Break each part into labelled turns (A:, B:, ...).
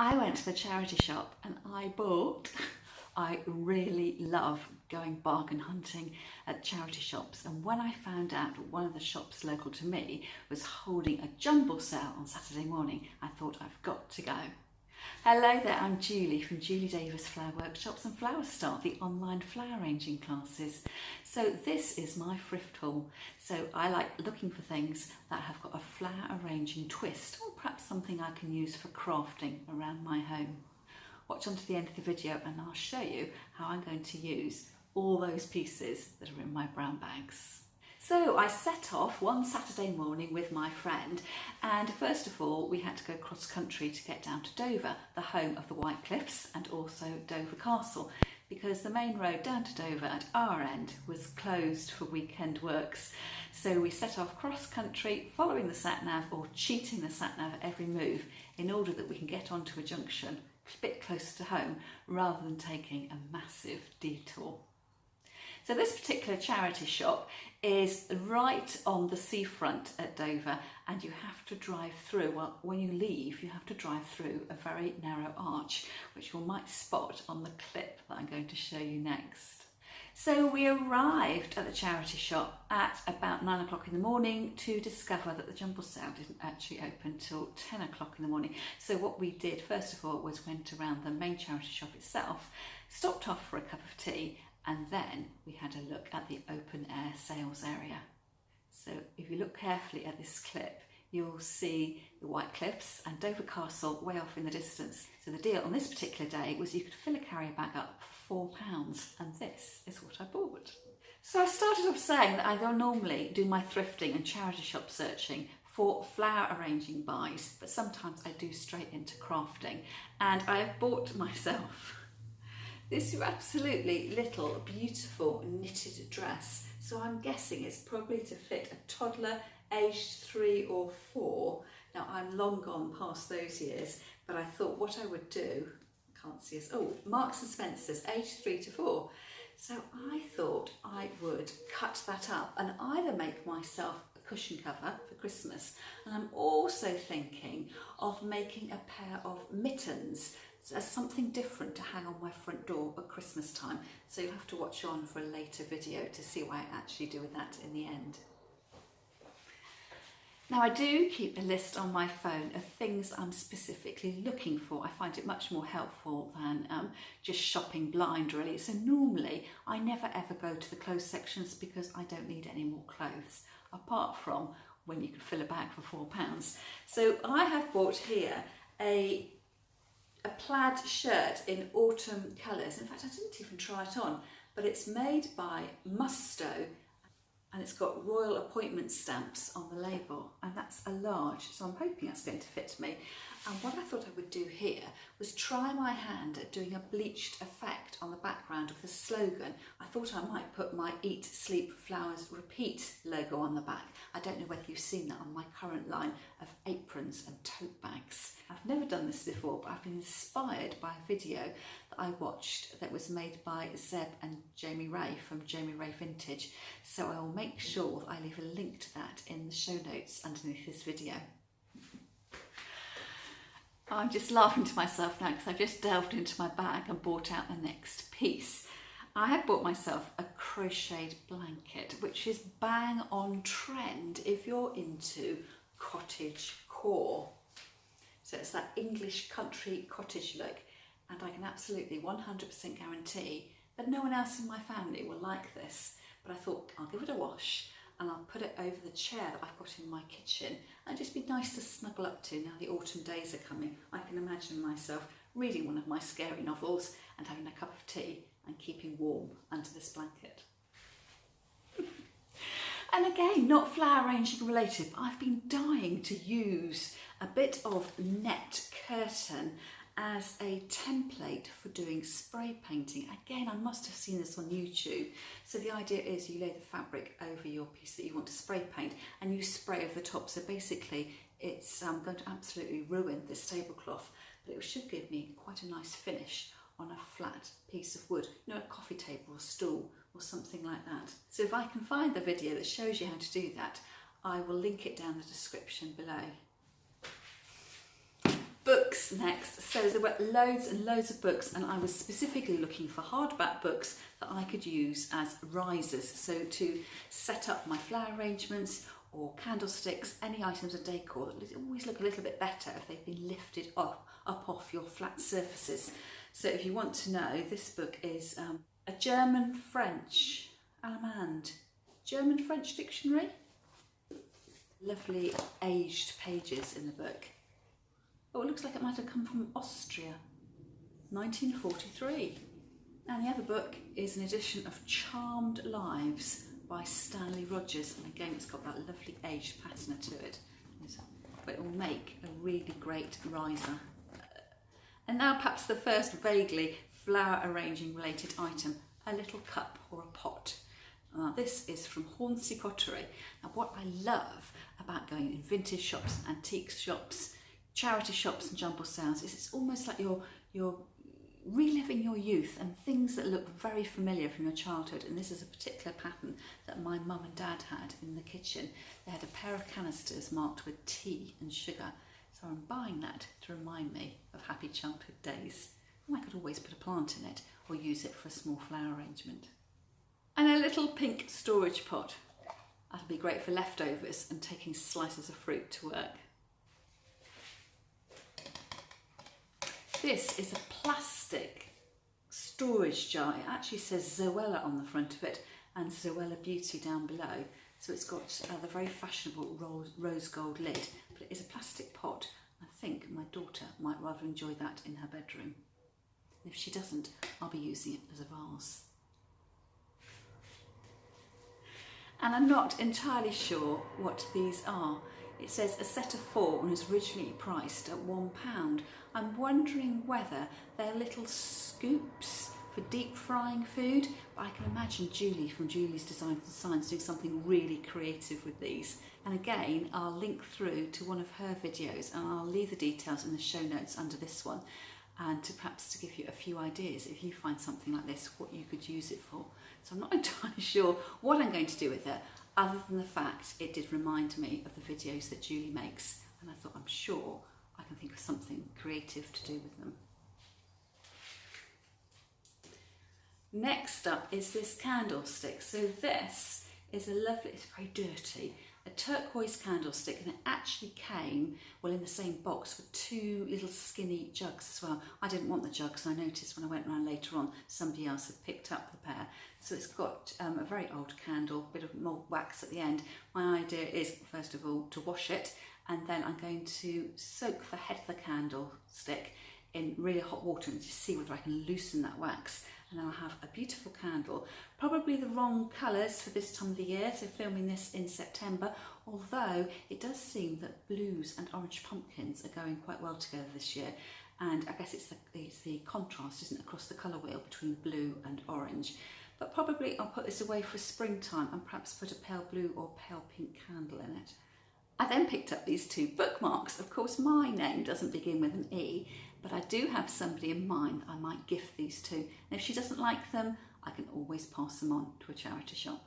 A: I went to the charity shop and I bought, I really love going bargain hunting at charity shops, and when I found out one of the shops local to me was holding a jumble sale on Saturday morning, I thought I've got to go. Hello there, I'm Julie from Julie Davis Flower Workshops and Flower Start, the online flower arranging classes. So this is my thrift haul. So I like looking for things that have got a flower arranging twist, or perhaps something I can use for crafting around my home. Watch on to the end of the video and I'll show you how I'm going to use all those pieces that are in my brown bags. So I set off one Saturday morning with my friend, and first of all we had to go cross country to get down to Dover, the home of the White Cliffs, and also Dover Castle, because the main road down to Dover at our end was closed for weekend works. So we set off cross country, following the sat-nav or cheating the sat-nav at every move, in order that we can get onto a junction a bit closer to home rather than taking a massive detour. So this particular charity shop is right on the seafront at Dover, and you have to drive through, well, when you leave you have to drive through a very narrow arch, which you might spot on the clip that I'm going to show you next. So we arrived at the charity shop at about 9 o'clock in the morning to discover that the jumble sale didn't actually open till 10 o'clock in the morning. So what we did first of all was went around the main charity shop itself, stopped off for a cup of tea, and then we had a look at the open air sales area. So if you look carefully at this clip, you'll see the White Cliffs and Dover Castle way off in the distance. So the deal on this particular day was you could fill a carrier bag up for £4, and this is what I bought. So I started off saying that I don't normally do my thrifting and charity shop searching for flower arranging buys, but sometimes I do straight into crafting, and I have bought myself this absolutely little beautiful knitted dress. So I'm guessing it's probably to fit a toddler aged 3 or 4. Now I'm long gone past those years, but I thought what I would do, I can't see us, oh, Marks and Spencer's aged 3 to 4. So I thought I would cut that up and either make myself a cushion cover for Christmas, and I'm also thinking of making a pair of mittens as something different to hang on my front door at Christmas time. So you'll have to watch on for a later video to see what I actually do with that in the end. Now I do keep a list on my phone of things I'm specifically looking for. I find it much more helpful than just shopping blind really. So normally I never ever go to the clothes sections because I don't need any more clothes, apart from when you can fill a bag for £4. So I have bought here a plaid shirt in autumn colours. In fact, I didn't even try it on, but it's made by Musto, and it's got royal appointment stamps on the label, and that's a large, so I'm hoping that's going to fit me. And what I thought I would do here was try my hand at doing a bleached effect on the background of the slogan. I thought I might put my Eat, Sleep, Flowers, Repeat logo on the back. I don't know whether you've seen that on my current line of aprons and tote bags. I've never done this before, but I've been inspired by a video that I watched that was made by Zeb and Jamie Ray from Jamie Ray Vintage. So I will make sure that I leave a link to that in the show notes underneath this video. I'm just laughing to myself now because I've just delved into my bag and bought out the next piece. I have bought myself a crocheted blanket, which is bang on trend if you're into cottage core. So it's that English country cottage look, and I can absolutely 100% guarantee that no one else in my family will like this. But I thought I'll give it a wash and I'll put it over the chair that I've got in my kitchen, and just be nice to snuggle up to now the autumn days are coming. I can imagine myself reading one of my scary novels and having a cup of tea and keeping warm under this blanket. And again, not flower arranging related, but I've been dying to use a bit of net curtain as a template for doing spray painting. Again, I must have seen this on YouTube. So the idea is you lay the fabric over your piece that you want to spray paint and you spray over the top. So basically it's going to absolutely ruin this tablecloth, but it should give me quite a nice finish on a flat piece of wood, you know, a coffee table or stool or something like that. So if I can find the video that shows you how to do that, I will link it down in the description below. Books next. So there were loads and loads of books, and I was specifically looking for hardback books that I could use as risers, so to set up my flower arrangements or candlesticks, any items of decor. They always look a little bit better if they've been lifted up off your flat surfaces. So if you want to know, this book is a German-French, Allemand, German-French dictionary. Lovely aged pages in the book. Oh, it looks like it might have come from Austria, 1943. And the other book is an edition of Charmed Lives by Stanley Rogers, and again it's got that lovely aged patina to it, but it will make a really great riser. And now perhaps the first vaguely flower arranging related item, a little cup or a pot. This is from Hornsey Pottery. Now what I love about going in vintage shops, antique shops, charity shops and jumble sales is it's almost like you're reliving your youth and things that look very familiar from your childhood. And this is a particular pattern that my mum and dad had in the kitchen. They had a pair of canisters marked with tea and sugar, so I'm buying that to remind me of happy childhood days. And I could always put a plant in it or use it for a small flower arrangement. And a little pink storage pot. That'll be great for leftovers and taking slices of fruit to work. This is a plastic storage jar. It actually says Zoella on the front of it and Zoella Beauty down below. So it's got the very fashionable rose gold lid, but it is a plastic pot. I think my daughter might rather enjoy that in her bedroom. If she doesn't, I'll be using it as a vase. And I'm not entirely sure what these are. It says a set of 4 and was originally priced at £1. I'm wondering whether they're little scoops for deep frying food, but I can imagine Julie from Julie's Designs and Signs doing something really creative with these. And again, I'll link through to one of her videos, and I'll leave the details in the show notes under this one, and perhaps to give you a few ideas if you find something like this, what you could use it for. So I'm not entirely sure what I'm going to do with it, other than the fact it did remind me of the videos that Julie makes, and I thought I'm sure I can think of something creative to do with them. Next up is this candlestick. So this is a lovely, it's very dirty, a turquoise candlestick, and it actually came, well, in the same box with 2 little skinny jugs as well. I didn't want the jugs, and I noticed when I went around later on somebody else had picked up the pair. So it's got a very old candle, bit of mould wax at the end. My idea is, first of all, to wash it, and then I'm going to soak the head of the candlestick in really hot water and just see whether I can loosen that wax. And I'll have a beautiful candle, probably the wrong colours for this time of the year, so filming this in September, although it does seem that blues and orange pumpkins are going quite well together this year, and I guess it's the contrast, isn't it, across the colour wheel between blue and orange. But probably I'll put this away for springtime and perhaps put a pale blue or pale pink candle in it. I then picked up these 2 bookmarks. Of course, my name doesn't begin with an E, but I do have somebody in mind I might gift these to. And if she doesn't like them, I can always pass them on to a charity shop.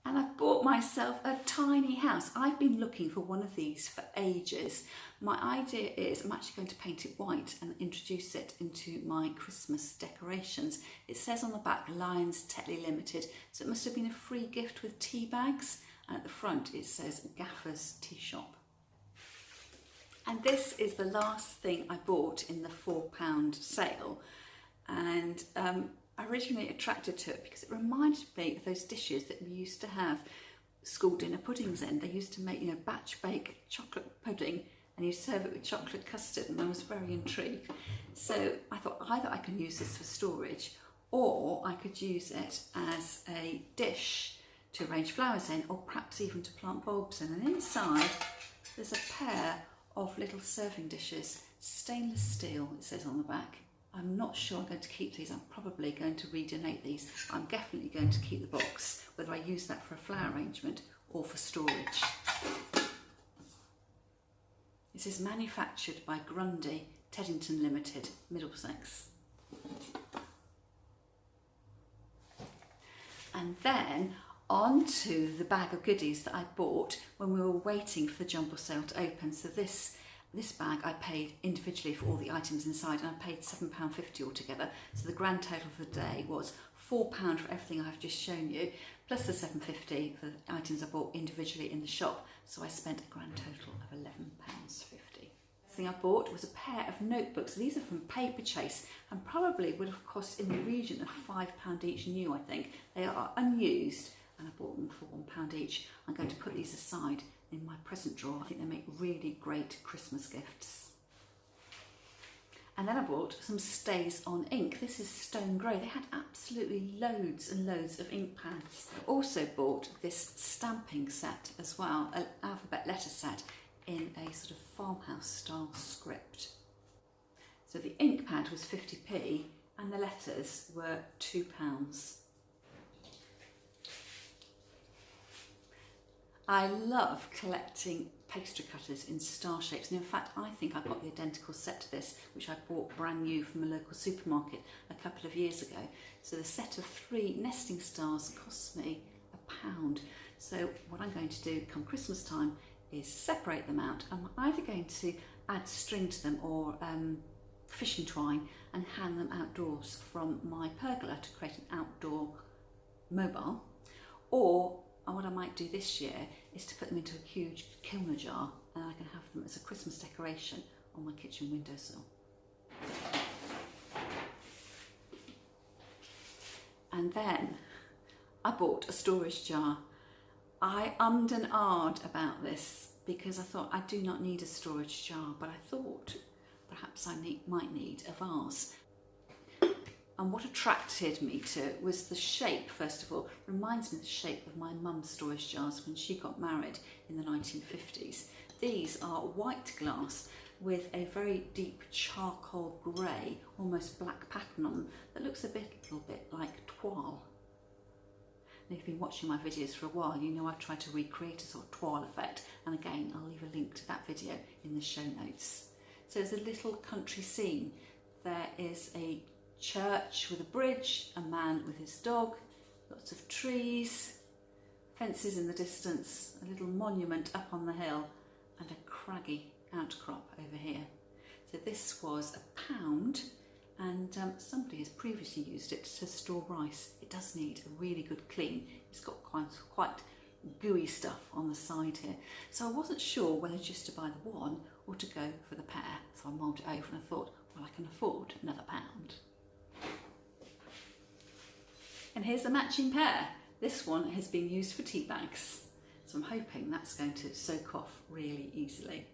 A: And I've bought myself a tiny house. I've been looking for one of these for ages. My idea is I'm actually going to paint it white and introduce it into my Christmas decorations. It says on the back, Lions Tetley Limited, so it must have been a free gift with tea bags. And at the front it says Gaffer's Tea Shop. And this is the last thing I bought in the £4 sale. And originally attracted to it because it reminded me of those dishes that we used to have school dinner puddings in. They used to make, you know, batch bake chocolate pudding, and you serve it with chocolate custard, and I was very intrigued. So I thought either I can use this for storage, or I could use it as a dish to arrange flowers in, or perhaps even to plant bulbs in. And inside there's a pair of little serving dishes, stainless steel, it says on the back. I'm not sure I'm going to keep these. I'm probably going to redonate these. I'm definitely going to keep the box, whether I use that for a flower arrangement or for storage. This is manufactured by Grundy, Teddington Limited, Middlesex. And then onto the bag of goodies that I bought when we were waiting for the jumble sale to open. So this bag I paid individually for all the items inside, and I paid £7.50 altogether. So the grand total for the day was £4 for everything I've just shown you, plus the £7.50 for the items I bought individually in the shop. So I spent a grand total of £11.50. The thing I bought was a pair of notebooks. These are from Paper Chase and probably would have cost in the region of £5 each new, I think. They are unused and I bought them for £1 each. I'm going to put these aside in my present drawer. I think they make really great Christmas gifts. And then I bought some stays on ink. This is stone grey. They had absolutely loads and loads of ink pads. I also bought this stamping set as well, an alphabet letter set in a sort of farmhouse style script. So the ink pad was 50p and the letters were £2. I love collecting pastry cutters in star shapes, and in fact I think I got the identical set to this, which I bought brand new from a local supermarket a couple of years ago. So the set of 3 nesting stars cost me £1. So what I'm going to do come Christmas time is separate them out. I'm either going to add string to them or fishing twine and hang them outdoors from my pergola to create an outdoor mobile, or what I might do this year is to put them into a huge kilner jar and I can have them as a Christmas decoration on my kitchen windowsill. And then I bought a storage jar. I ummed and ahed about this because I thought I do not need a storage jar, but I thought perhaps I might need a vase. And what attracted me to it was the shape, first of all. It reminds me of the shape of my mum's storage jars when she got married in the 1950s. These are white glass with a very deep charcoal grey, almost black pattern on them that looks a little bit like toile. And if you've been watching my videos for a while, you know I've tried to recreate a sort of toile effect. And again, I'll leave a link to that video in the show notes. So there's a little country scene. There is a church with a bridge, a man with his dog, lots of trees, fences in the distance, a little monument up on the hill, and a craggy outcrop over here. So this was £1, and somebody has previously used it to store rice. It does need a really good clean. It's got quite gooey stuff on the side here. So I wasn't sure whether just to buy the one or to go for the pair. So I mulled it over and I thought, well, I can afford another £1. And here's a matching pair. This one has been used for tea bags, so I'm hoping that's going to soak off really easily.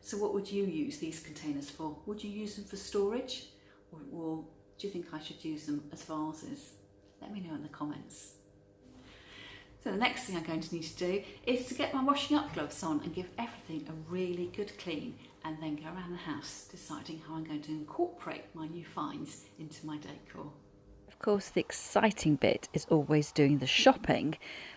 A: So what would you use these containers for? Would you use them for storage, or do you think I should use them as vases? Let me know in the comments. So the next thing I'm going to need to do is to get my washing up gloves on and give everything a really good clean, and then go around the house deciding how I'm going to incorporate my new finds into my decor. Of course, the exciting bit is always doing the shopping,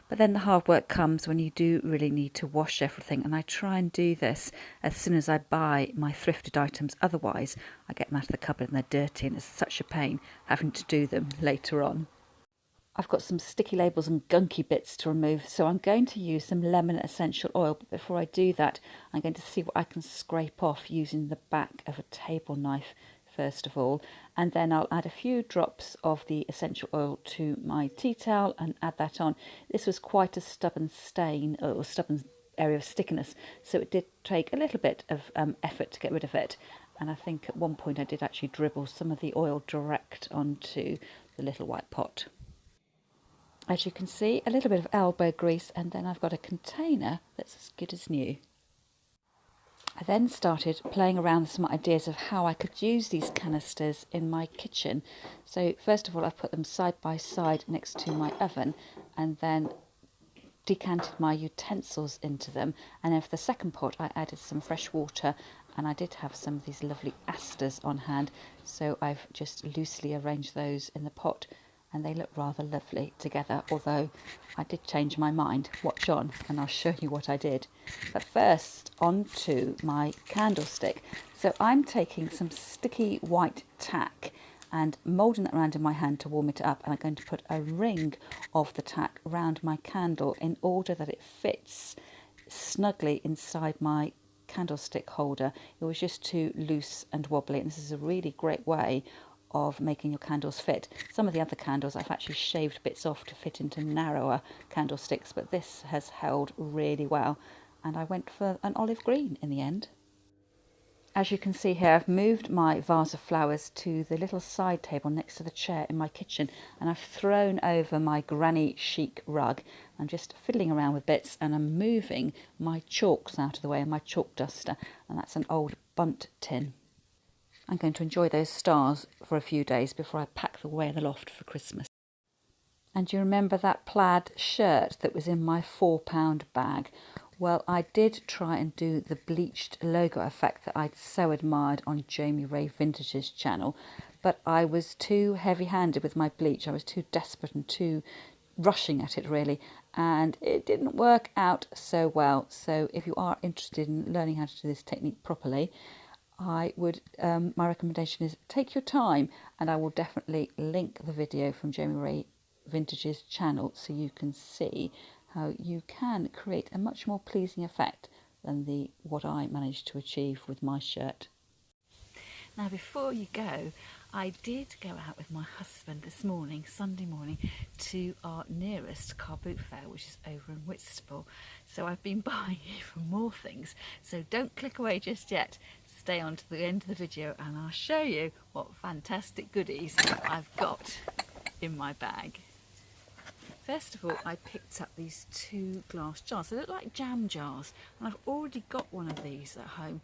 A: but then the hard work comes when you do really need to wash everything, and I try and do this as soon as I buy my thrifted items. Otherwise I get them out of the cupboard and they're dirty, and it's such a pain having to do them later on. I've got some sticky labels and gunky bits to remove, so I'm going to use some lemon essential oil, but before I do that I'm going to see what I can scrape off using the back of a table knife first of all, and then I'll add a few drops of the essential oil to my tea towel and add that on. This was quite a stubborn stain, or stubborn area of stickiness, so it did take a little bit of effort to get rid of it, and I think at one point I did actually dribble some of the oil direct onto the little white pot. As you can see, a little bit of elbow grease, and then I've got a container that's as good as new. I then started playing around with some ideas of how I could use these canisters in my kitchen. So first of all, I put them side by side next to my oven, and then decanted my utensils into them. And then for the second pot I added some fresh water, and I did have some of these lovely asters on hand, so I've just loosely arranged those in the pot, and they look rather lovely together, although I did change my mind. Watch on and I'll show you what I did. But first, on to my candlestick. So I'm taking some sticky white tack and moulding that around in my hand to warm it up, and I'm going to put a ring of the tack around my candle in order that it fits snugly inside my candlestick holder. It was just too loose and wobbly, and this is a really great way of making your candles fit. Some of the other candles I've actually shaved bits off to fit into narrower candlesticks, but this has held really well, and I went for an olive green in the end. As you can see here, I've moved my vase of flowers to the little side table next to the chair in my kitchen, and I've thrown over my granny chic rug. I'm just fiddling around with bits, and I'm moving my chalks out of the way and my chalk duster, and that's an old bunt tin. I'm going to enjoy those stars for a few days before I pack them away in the loft for Christmas. And do you remember that plaid shirt that was in my £4 bag? Well, I did try and do the bleached logo effect that I'd so admired on Jamie Ray Vintage's channel, but I was too heavy-handed with my bleach. I was too desperate and too rushing at it, really, and it didn't work out so well. So if you are interested in learning how to do this technique properly, I would, my recommendation is take your time, and I will definitely link the video from Jamie Ray Vintage's channel so you can see how you can create a much more pleasing effect than what I managed to achieve with my shirt. Now, before you go, I did go out with my husband this morning, Sunday morning, to our nearest car boot fair, which is over in Whitstable. So I've been buying even more things. So don't click away just yet. Stay on to the end of the video and I'll show you what fantastic goodies I've got in my bag. First of all, I picked up these 2 glass jars. They look like jam jars, and I've already got one of these at home.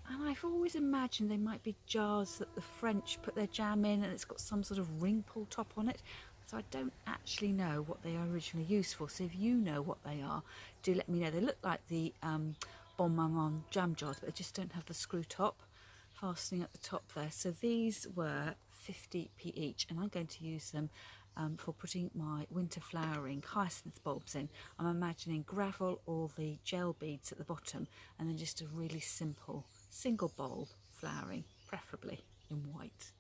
A: And I've always imagined they might be jars that the French put their jam in, and it's got some sort of ring pull top on it. So I don't actually know what they are originally used for. So if you know what they are, do let me know. They look like the Bon Maman jam jars, but they just don't have the screw top fastening at the top there. So these were 50p each, and I'm going to use them for putting my winter flowering hyacinth bulbs in. I'm imagining gravel or the gel beads at the bottom, and then just a really simple single bulb flowering, preferably in white.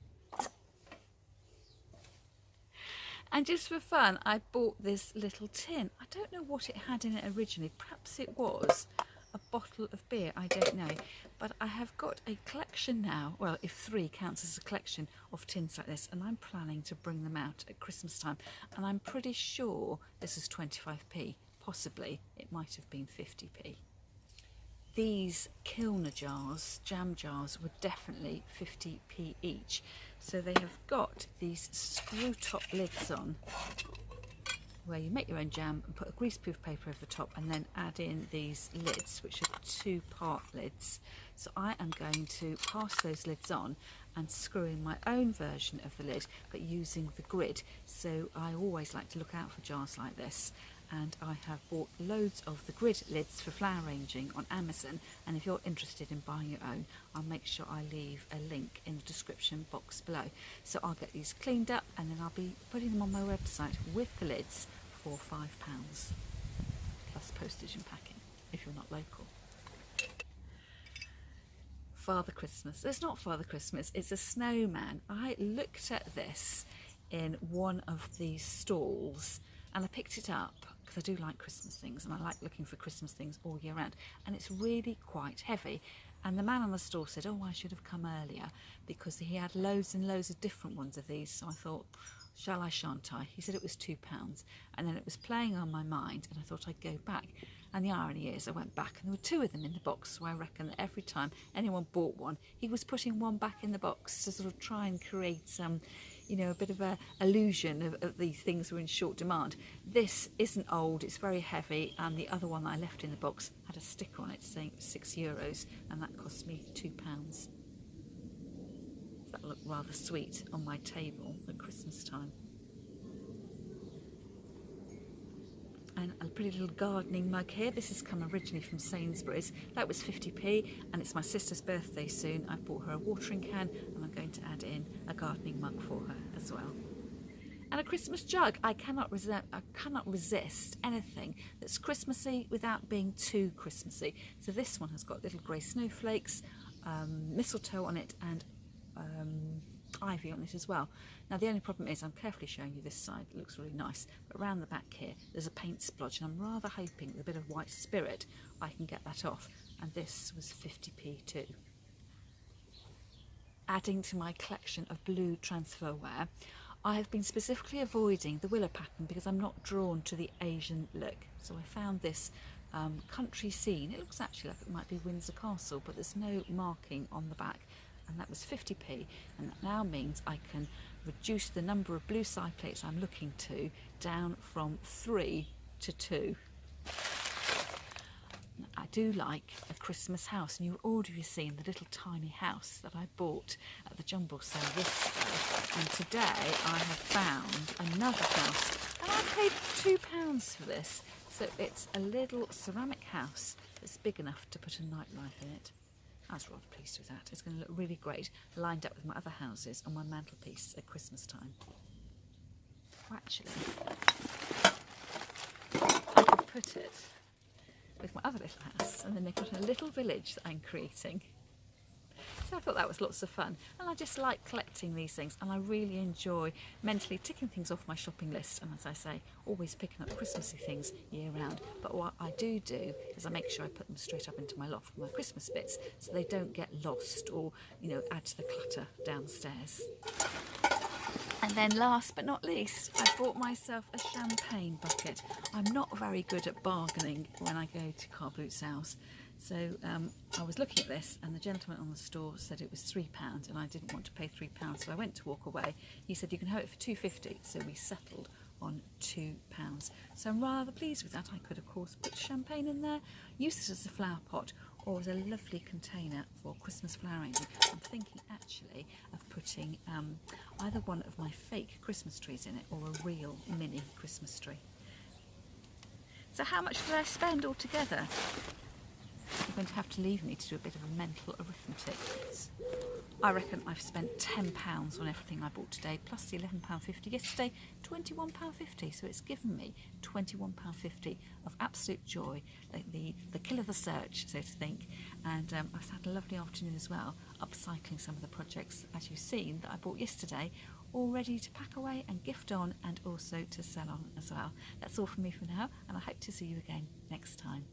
A: And just for fun, I bought this little tin. I don't know what it had in it originally. Perhaps it was a bottle of beer, I don't know. But I have got a collection now, well, if 3 counts as a collection of tins like this, and I'm planning to bring them out at Christmas time. And I'm pretty sure this is 25p. Possibly it might have been 50p. These Kilner jars, jam jars, were definitely 50p each. So they have got these screw top lids on, where you make your own jam and put a greaseproof paper over the top, and then add in these lids, which are 2-part lids. So I am going to pass those lids on and screw in my own version of the lid, but using the grid. So I always like to look out for jars like this, and I have bought loads of the grid lids for flower arranging on Amazon, and if you're interested in buying your own, I'll make sure I leave a link in the description box below. So I'll get these cleaned up, and then I'll be putting them on my website with the lids for £5 plus postage and packing if you're not local. Father Christmas. It's not Father Christmas, it's a snowman. I looked at this in one of these stalls and I picked it up because I do like Christmas things, and I like looking for Christmas things all year round, and it's really quite heavy. And the man on the store said, oh, I should have come earlier, because he had loads and loads of different ones of these. So I thought, shall I, shan't I? He said it was £2, and then it was playing on my mind, and I thought I'd go back. And the irony is I went back and there were 2 of them in the box, so I reckon that every time anyone bought one, he was putting one back in the box to sort of try and create some, you know, a bit of a illusion of these things were in short demand. This isn't old, it's very heavy, and the other one that I left in the box had a sticker on it saying it was €6, and that cost me £2. That looked rather sweet on my table at Christmas time. And a pretty little gardening mug here. This has come originally from Sainsbury's. That was 50p, and it's my sister's birthday soon. I bought her a watering can, and I'm going to add in a gardening mug for her as well. And a Christmas jug. I cannot resist anything that's Christmassy without being too Christmassy. So this one has got little grey snowflakes, mistletoe on it, and ivy on it as well. Now the only problem is I'm carefully showing you this side, it looks really nice, but around the back here there's a paint splodge, and I'm rather hoping with a bit of white spirit I can get that off, and this was 50p too. Adding to my collection of blue transfer wear, I have been specifically avoiding the willow pattern because I'm not drawn to the Asian look. So I found this country scene. It looks actually like it might be Windsor Castle, but there's no marking on the back, and that was 50p, and that now means I can reduce the number of blue side plates I'm looking to down from 3 to 2. I do like a Christmas house, and you've already seen the little tiny house that I bought at the jumble sale yesterday, and today I have found another house, and I paid £2 for this. So it's a little ceramic house that's big enough to put a nightlight in it. I was rather pleased with that. It's going to look really great lined up with my other houses on my mantelpiece at Christmas time. Well, actually, I could put it with my other little house, and then they've got a little village that I'm creating. So I thought that was lots of fun, and I just like collecting these things, and I really enjoy mentally ticking things off my shopping list, and as I say, always picking up Christmassy things year round. But what I do is I make sure I put them straight up into my loft, my Christmas bits, so they don't get lost or, you know, add to the clutter downstairs. And then last but not least, I bought myself a champagne bucket. I'm not very good at bargaining when I go to car boot sales. So I was looking at this, and the gentleman on the store said it was £3, and I didn't want to pay £3, so I went to walk away. He said you can have it for £2.50, so we settled on £2. So I'm rather pleased with that. I could of course put champagne in there, use it as a flower pot, or as a lovely container for Christmas flower arranging. I'm thinking actually of putting either one of my fake Christmas trees in it, or a real mini Christmas tree. So how much did I spend altogether? You're going to have to leave me to do a bit of a mental arithmetic. I reckon I've spent £10 on everything I bought today, plus the £11.50 yesterday, £21.50. So it's given me £21.50 of absolute joy, the kill of the search, so to think. And I've had a lovely afternoon as well, upcycling some of the projects, as you've seen, that I bought yesterday, all ready to pack away and gift on, and also to sell on as well. That's all from me for now, and I hope to see you again next time.